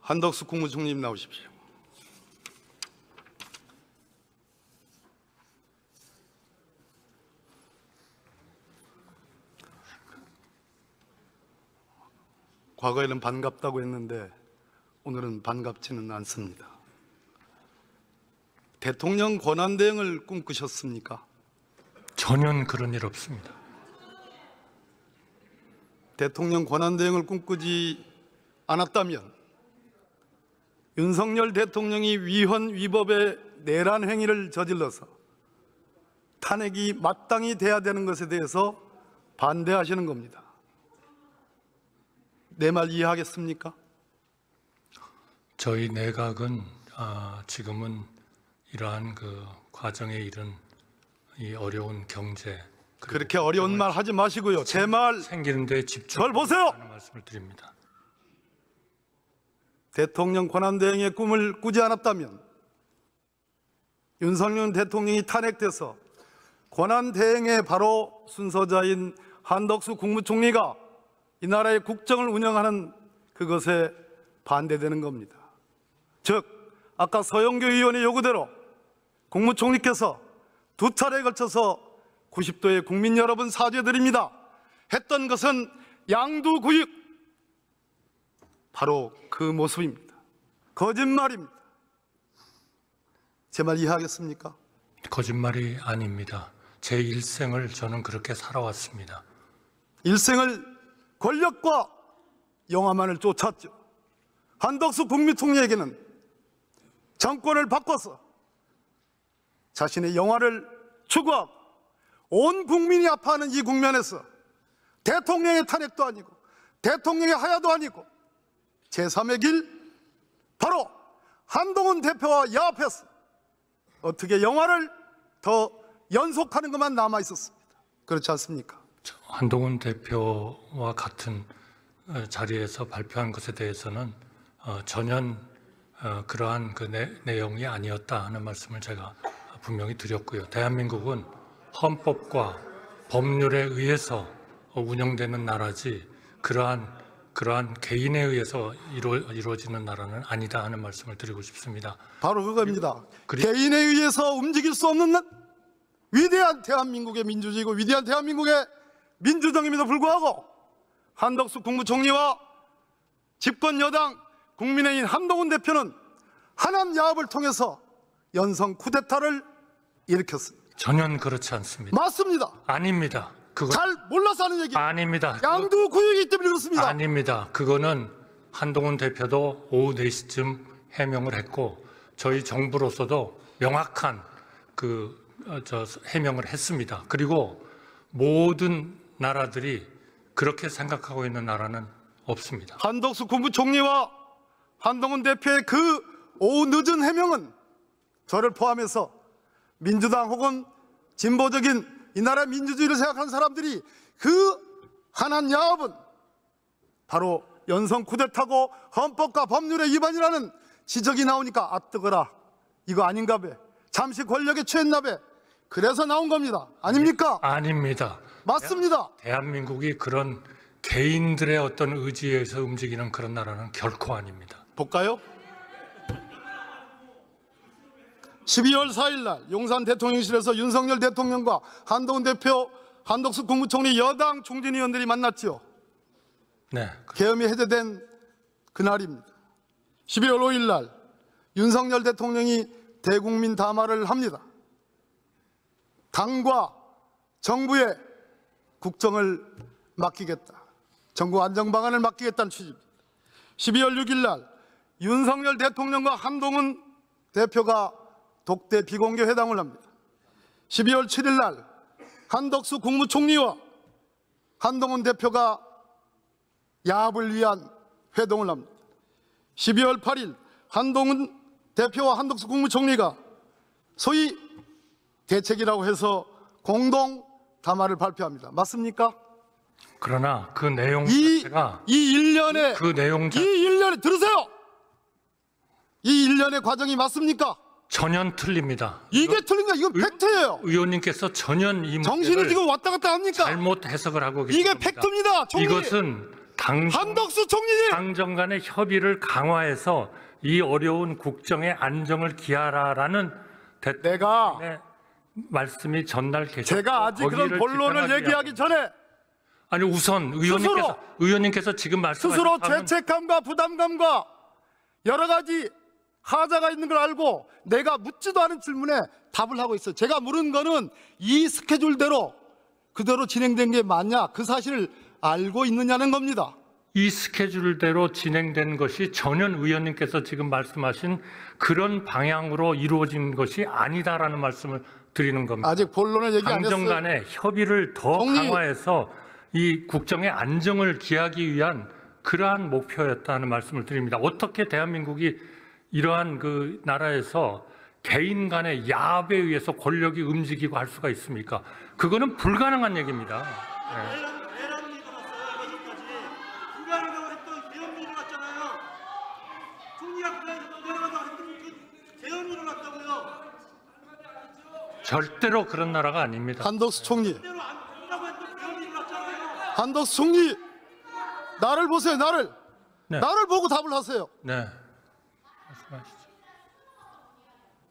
한덕수 국무총리님 나오십시오. 과거에는 반갑다고 했는데 오늘은 반갑지는 않습니다. 대통령 권한대행을 꿈꾸셨습니까? 전혀 그런 일 없습니다. 대통령 권한대행을 꿈꾸지 않았다면 윤석열 대통령이 위헌 위법의 내란 행위를 저질러서 탄핵이 마땅히 돼야 되는 것에 대해서 반대하시는 겁니다. 내 말 이해하겠습니까? 저희 내각은 지금은 이러한 그 과정에 이른 이 어려운 경제 그렇게 어려운 말 하지 마시고요. 제 말 생기는 데 절 보세요. 집중하는 말씀을 드립니다. 대통령 권한대행의 꿈을 꾸지 않았다면 윤석열 대통령이 탄핵돼서 권한대행의 바로 순서자인 한덕수 국무총리가 이 나라의 국정을 운영하는 그것에 반대되는 겁니다. 즉 아까 서영교 의원의 요구대로 국무총리께서 두 차례에 걸쳐서 90도의 국민 여러분 사죄드립니다 했던 것은 양두구육, 바로 그 모습입니다. 거짓말입니다. 제 말 이해하겠습니까? 거짓말이 아닙니다. 제 일생을 저는 그렇게 살아왔습니다. 일생을 권력과 영화만을 쫓았죠. 한덕수 국무총리에게는 정권을 바꿔서 자신의 영화를 추구하고 온 국민이 아파하는 이 국면에서 대통령의 탄핵도 아니고 대통령의 하야도 아니고 제3의 길, 바로 한동훈 대표와 야합해서 어떻게 영화를 더 연속하는 것만 남아 있었습니다. 그렇지 않습니까? 한동훈 대표와 같은 자리에서 발표한 것에 대해서는 전혀 그러한 그 내용이 아니었다 하는 말씀을 제가 분명히 드렸고요. 대한민국은 헌법과 법률에 의해서 운영되는 나라지 그러한 개인에 의해서 이루어지는 나라는 아니다 하는 말씀을 드리고 싶습니다. 바로 그겁니다. 개인에 의해서 움직일 수 없는 위대한 대한민국의 민주주의고 위대한 대한민국의 민주정임에도 불구하고 한덕수 국무총리와 집권 여당 국민의힘 한동훈 대표는 하남 야합을 통해서 연성 쿠데타를 일으켰습니다. 전혀 그렇지 않습니다. 맞습니다. 아닙니다. 그거 잘 몰라서 하는 얘기. 아닙니다. 양두구육이기 때문에 그렇습니다. 아닙니다. 그거는 한동훈 대표도 오후 4시쯤 해명을 했고 저희 정부로서도 명확한 해명을 했습니다. 그리고 모든 나라들이 그렇게 생각하고 있는 나라는 없습니다. 한덕수 국무총리와 한동훈 대표의 그 오후 늦은 해명은 저를 포함해서 민주당 혹은 진보적인 이 나라 민주주의를 생각하는 사람들이 그 하남 야합은 바로 연성 쿠데타고 헌법과 법률의 위반이라는 지적이 나오니까 아 뜨거라, 이거 아닌가 배, 잠시 권력에 취했나 배, 그래서 나온 겁니다. 아닙니까? 아닙니다. 맞습니다. 대한민국이 그런 개인들의 어떤 의지에 의해서 움직이는 그런 나라는 결코 아닙니다. 볼까요? 12월 4일 날 용산 대통령실에서 윤석열 대통령과 한동훈 대표, 한덕수 국무총리 여당 총진위원들이 만났죠. 네. 계엄이 해제된 그날입니다. 12월 5일 날 윤석열 대통령이 대국민 담화를 합니다. 당과 정부의 국정을 맡기겠다, 정부 안정 방안을 맡기겠다는 취지입니다. 12월 6일 날 윤석열 대통령과 한동훈 대표가 독대 비공개 회담을 합니다. 12월 7일 날 한덕수 국무총리와 한동훈 대표가 야합을 위한 회동을 합니다. 12월 8일 한동훈 대표와 한덕수 국무총리가 소위 대책이라고 해서 공동 담화를 발표합니다. 맞습니까? 그러나 그 내용 자체가 이 일련의 그 내용 이 일련의 들으세요. 이 일련의 과정이 맞습니까? 전혀 틀립니다. 이게 틀린 거야. 이건 팩트예요. 의원님께서 전혀 이 정신을 문제를 지금 왔다 갔다 합니까? 잘못 해석을 하고 이게 계십니다. 팩트입니다. 총리. 이것은 한덕수 총리님 당정 간의 협의를 강화해서 이 어려운 국정의 안정을 기하라라는 내가 대통령의 말씀이 전달되셨고 제가 아직 그런 거기를 본론을 집행하기 얘기하기 위하여. 전에 아니 우선 의원님께서 지금 말씀하신 스스로 방은 죄책감과 부담감과 여러 가지 하자가 있는 걸 알고 내가 묻지도 않은 질문에 답을 하고 있어요. 제가 물은 거는 이 스케줄대로 그대로 진행된 게 맞냐, 그 사실을 알고 있느냐는 겁니다. 이 스케줄대로 진행된 것이 전현 의원님께서 지금 말씀하신 그런 방향으로 이루어진 것이 아니다라는 말씀을 드리는 겁니다. 아직 본론을 얘기 안 당정 했어요. 간의 협의를 더 총리. 강화해서 이 국정의 안정을 기하기 위한 그러한 목표였다는 말씀을 드립니다. 어떻게 대한민국이 이러한 그 나라에서 개인 간의 야합에 의해서 권력이 움직이고 할 수가 있습니까? 그거는 불가능한 얘기입니다. 네. 내란이 일어났어요. 여기까지 불가능하다고 했던 계엄이 일어났잖아요. 총리가 불가능하다고 했던 그 계엄이 일어났다고요. 절대로 그런 나라가 아닙니다. 한덕수 총리, 그대로 안 된다고 했던 계엄이 일어났잖아요. 한덕수 총리, 나를 보세요. 나를 네. 나를 보고 답을 하세요. 네. 말씀하시죠.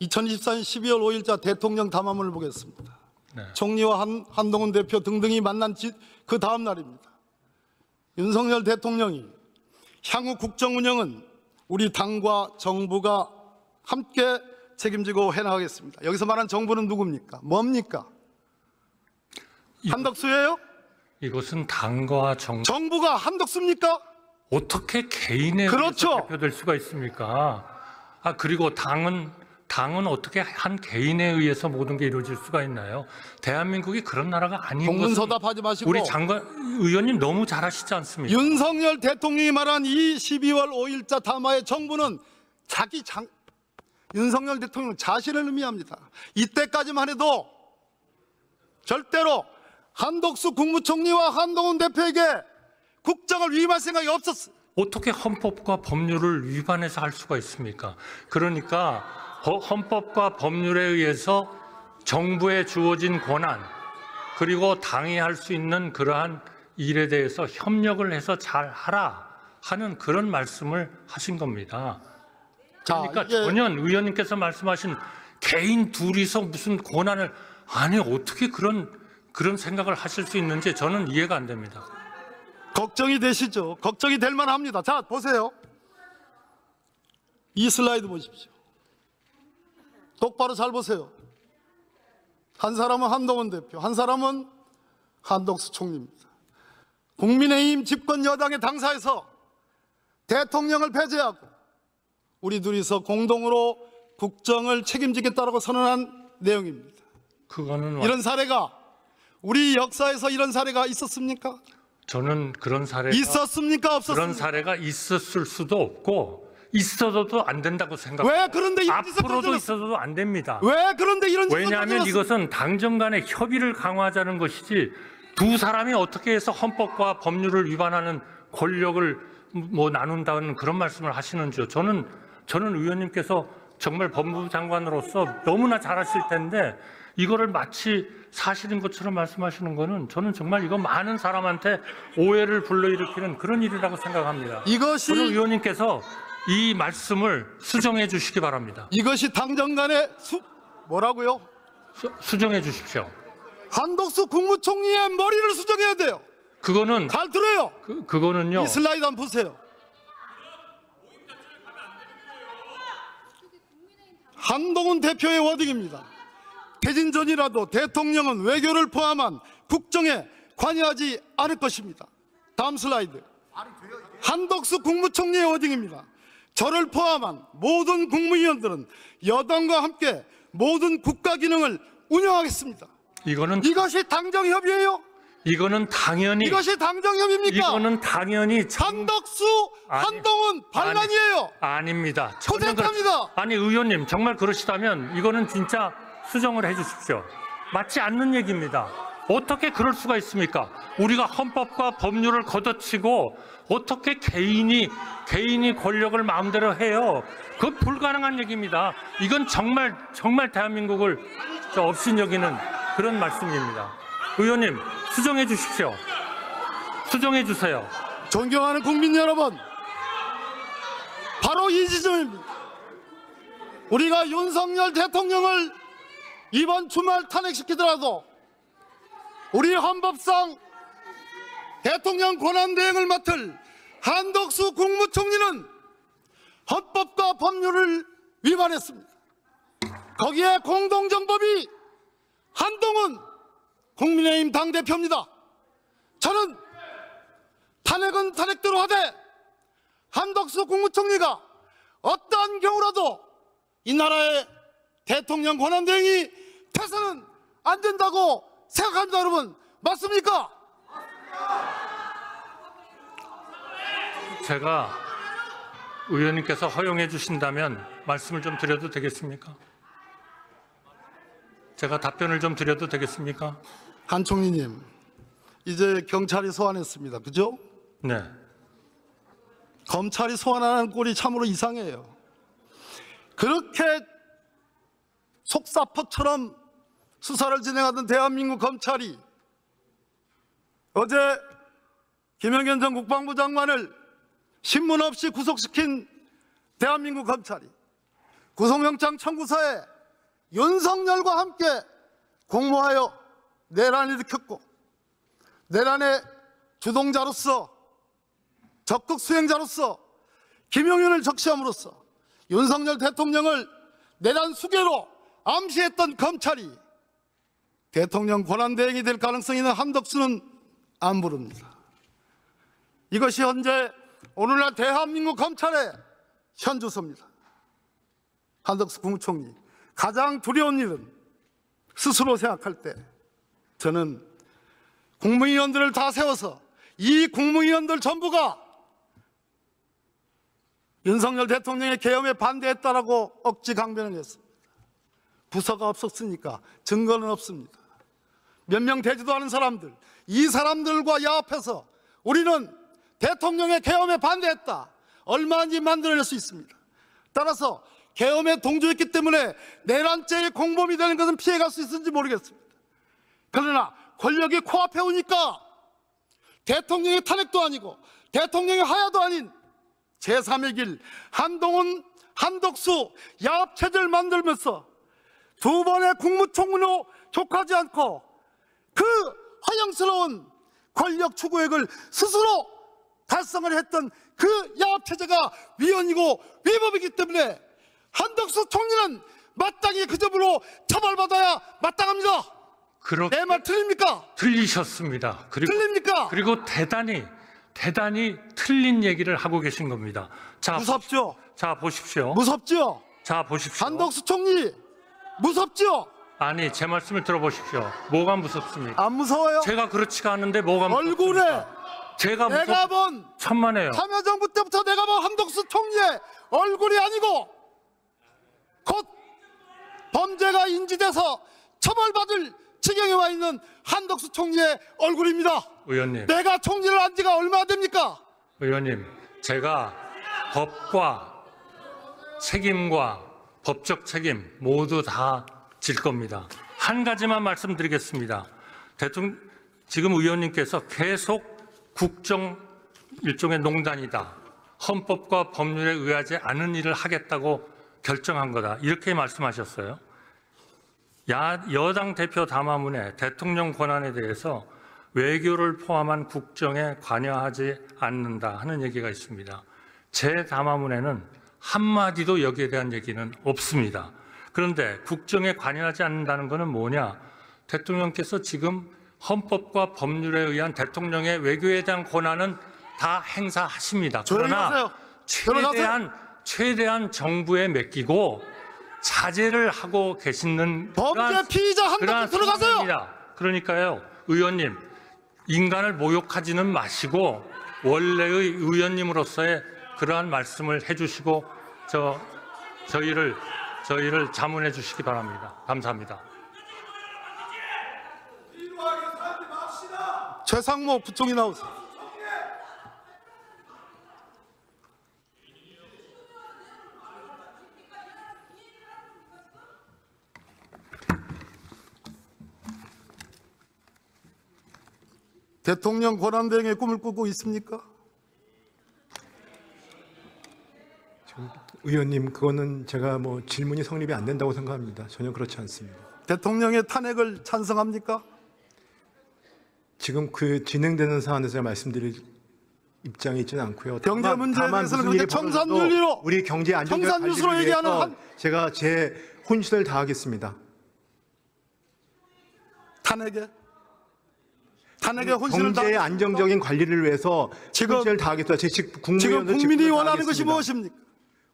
2024년 12월 5일자 대통령 담화문을 보겠습니다. 네. 총리와 한동훈 대표 등등이 만난 그 다음 날입니다. 윤석열 대통령이 향후 국정 운영은 우리 당과 정부가 함께 책임지고 해나가겠습니다. 여기서 말한 정부는 누굽니까? 뭡니까? 한덕수예요? 이것은 당과 정부가 한덕수입니까? 어떻게 개인에 그렇죠. 의해서 대표될 수가 있습니까? 아 그리고 당은 어떻게 한 개인에 의해서 모든 게 이루어질 수가 있나요? 대한민국이 그런 나라가 아닌 것은 동문서답하지 마시고 우리 장관 의원님 너무 잘하시지 않습니까? 윤석열 대통령이 말한 이 12월 5일자 담화의 정부는 윤석열 대통령 자신을 의미합니다. 이때까지만 해도 절대로 한덕수 국무총리와 한동훈 대표에게 국정을 위임할 생각이 없었어요. 어떻게 헌법과 법률을 위반해서 할 수가 있습니까? 그러니까 헌법과 법률에 의해서 정부에 주어진 권한 그리고 당이 할 수 있는 그러한 일에 대해서 협력을 해서 잘 하라 하는 그런 말씀을 하신 겁니다. 그러니까 전현 의원님께서 말씀하신 개인 둘이서 무슨 권한을 아니 어떻게 그런 생각을 하실 수 있는지 저는 이해가 안 됩니다. 걱정이 되시죠? 걱정이 될 만합니다. 자, 보세요. 이 슬라이드 보십시오. 똑바로 잘 보세요. 한 사람은 한동훈 대표, 한 사람은 한덕수 총리입니다. 국민의힘 집권 여당의 당사에서 대통령을 배제하고 우리 둘이서 공동으로 국정을 책임지겠다고 선언한 내용입니다. 그거는 이런 사례가 우리 역사에서 이런 사례가 있었습니까? 저는 그런 사례가 있었습니까? 없었습니까? 그런 사례가 있었을 수도 없고 있어도 안 된다고 생각합니다. 왜 그런데 이런 짓을 앞으로도 저질렀어요? 있어도 안 됩니다. 왜 그런데 이런 짓을 왜냐하면 저질렀어요? 이것은 당정 간의 협의를 강화하자는 것이지 두 사람이 어떻게 해서 헌법과 법률을 위반하는 권력을 뭐 나눈다는 그런 말씀을 하시는 줄 저는 의원님께서 정말 법무부 장관으로서 너무나 잘하실 텐데 이거를 마치 사실인 것처럼 말씀하시는 거는 저는 정말 이거 많은 사람한테 오해를 불러일으키는 그런 일이라고 생각합니다. 저는 의원님께서 이 말씀을 수정해 주시기 바랍니다. 이것이 당정 간의 뭐라고요? 수정해 주십시오. 한덕수 국무총리의 머리를 수정해야 돼요. 그거는 잘 들어요. 그거는요. 이 슬라이드 한번 보세요. 한동훈 대표의 워딩입니다. 퇴진 전이라도 대통령은 외교를 포함한 국정에 관여하지 않을 것입니다. 다음 슬라이드. 한덕수 국무총리의 워딩입니다. 저를 포함한 모든 국무위원들은 여당과 함께 모든 국가 기능을 운영하겠습니다. 이것이 당정협의예요? 이거는 당연히 이것이 당정협의입니까? 이거는 당연히 한덕수, 한동훈 반란이에요. 아닙니다. 포대합니다. 아니 의원님 정말 그러시다면 이거는 진짜 수정을 해 주십시오. 맞지 않는 얘기입니다. 어떻게 그럴 수가 있습니까? 우리가 헌법과 법률을 걷어치고 어떻게 개인이 권력을 마음대로 해요? 그건 불가능한 얘기입니다. 이건 정말 대한민국을 업신여기는 그런 말씀입니다. 의원님 수정해 주십시오. 수정해 주세요. 존경하는 국민 여러분, 바로 이 지점입니다. 우리가 윤석열 대통령을 이번 주말 탄핵시키더라도 우리 헌법상 대통령 권한대행을 맡을 한덕수 국무총리는 헌법과 법률을 위반했습니다. 거기에 공동정범이 한동훈 국민의힘 당대표입니다. 저는 탄핵은 탄핵대로 하되 한덕수 국무총리가 어떠한 경우라도 이 나라의 대통령 권한대행이 돼서는 안 된다고 생각합니다. 여러분, 맞습니까? 제가 의원님께서 허용해 주신다면 말씀을 좀 드려도 되겠습니까? 제가 답변을 좀 드려도 되겠습니까? 한 총리님, 이제 경찰이 소환했습니다. 그죠? 네. 검찰이 소환하는 꼴이 참으로 이상해요. 그렇게 속사포처럼 수사를 진행하던 대한민국 검찰이 어제 김영현 전 국방부 장관을 신문 없이 구속시킨 대한민국 검찰이 구속영장 청구서에 윤석열과 함께 공모하여 내란을 일으켰고, 내란의 주동자로서 적극 수행자로서 김용현을 적시함으로써 윤석열 대통령을 내란 수괴로 암시했던 검찰이 대통령 권한대행이 될 가능성이 있는 한덕수는 안 부릅니다. 이것이 현재 오늘날 대한민국 검찰의 현주소입니다. 한덕수 국무총리, 가장 두려운 일은 스스로 생각할 때 저는 국무위원들을 다 세워서 이 국무위원들 전부가 윤석열 대통령의 계엄에 반대했다라고 억지 강변을 했습니다. 부서가 없었으니까 증거는 없습니다. 몇 명 되지도 않은 사람들, 이 사람들과 야합해서 우리는 대통령의 계엄에 반대했다, 얼마든지 만들어낼 수 있습니다. 따라서 계엄에 동조했기 때문에 내란죄의 공범이 되는 것은 피해갈 수 있을지 모르겠습니다. 그러나 권력이 코앞에 오니까 대통령의 탄핵도 아니고 대통령의 하야도 아닌 제3의 길, 한동훈, 한덕수 야합체제를 만들면서 두 번의 국무총리로 족하지 않고 그 허영스러운 권력 추구액을 스스로 달성을 했던 그 야합체제가 위헌이고 위법이기 때문에 한덕수 총리는 마땅히 그 점으로 처벌받아야 마땅합니다. 내 말 틀립니까? 틀리셨습니다. 틀립니까? 그리고 대단히 틀린 얘기를 하고 계신 겁니다. 자, 무섭죠? 자, 보십시오. 무섭죠? 자, 보십시오. 한덕수 총리 무섭죠? 아니, 제 말씀을 들어보십시오. 뭐가 무섭습니까? 안 무서워요? 제가 그렇지가 않은데 뭐가 얼굴에 무섭습니까? 제가 내가 본 천만에요. 참여정부 때부터 내가 본 한덕수 총리의 얼굴이 아니고 곧 범죄가 인지돼서 처벌받을 지경에 와 있는 한덕수 총리의 얼굴입니다. 의원님. 내가 총리를 한 지가 얼마나 됩니까? 의원님, 제가 법과 책임과 법적 책임 모두 다 질 겁니다. 한 가지만 말씀드리겠습니다. 지금 의원님께서 계속 국정 일종의 농단이다, 헌법과 법률에 의하지 않은 일을 하겠다고 결정한 거다, 이렇게 말씀하셨어요. 여당 대표 담화문에 대통령 권한에 대해서 외교를 포함한 국정에 관여하지 않는다 하는 얘기가 있습니다. 제 담화문에는 한마디도 여기에 대한 얘기는 없습니다. 그런데 국정에 관여하지 않는다는 것은 뭐냐? 대통령께서 지금 헌법과 법률에 의한 대통령의 외교에 대한 권한은 다 행사하십니다. 그러나 최대한 정부에 맡기고 자제를 하고 계시는 범죄 피의자 한덕수 들어가세요. 그러니까요, 의원님, 인간을 모욕하지는 마시고 원래의 의원님으로서의 그러한 말씀을 해주시고 저희를 자문해 주시기 바랍니다. 감사합니다. 최상목 부총리 나오세요. 대통령 권한대행의 꿈을 꾸고 있습니까? 의원님, 그거는 제가 뭐 질문이 성립이 안 된다고 생각합니다. 전혀 그렇지 않습니다. 대통령의 탄핵을 찬성합니까? 지금 그 진행되는 사안에서 제가 말씀드릴 입장이 있지는 않고요. 경제 문제에 다만 대해서는 무슨 일이 그렇게 벌어져도 청산윤리로, 우리 경제 안정적 청산유수로 관리를 얘기하는 위해서 제가 제 혼신을 다하겠습니다. 탄핵에 혼신을 경제의 다하겠습니까? 안정적인 관리를 위해서 지금- 혼신을 다하겠다. 제 지금 국무위원으로 국민이 직분을 원하는 것이 다하겠습니다. 무엇입니까?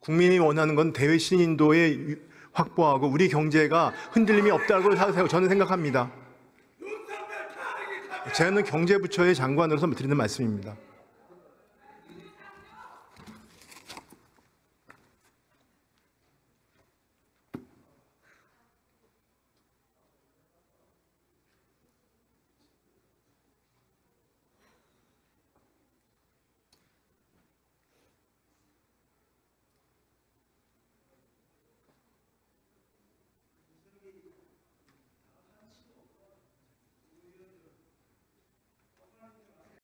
국민이 원하는 건 대외 신인도의 확보하고 우리 경제가 흔들림이 없다고 저는 생각합니다. 저는 경제부처의 장관으로서 드리는 말씀입니다.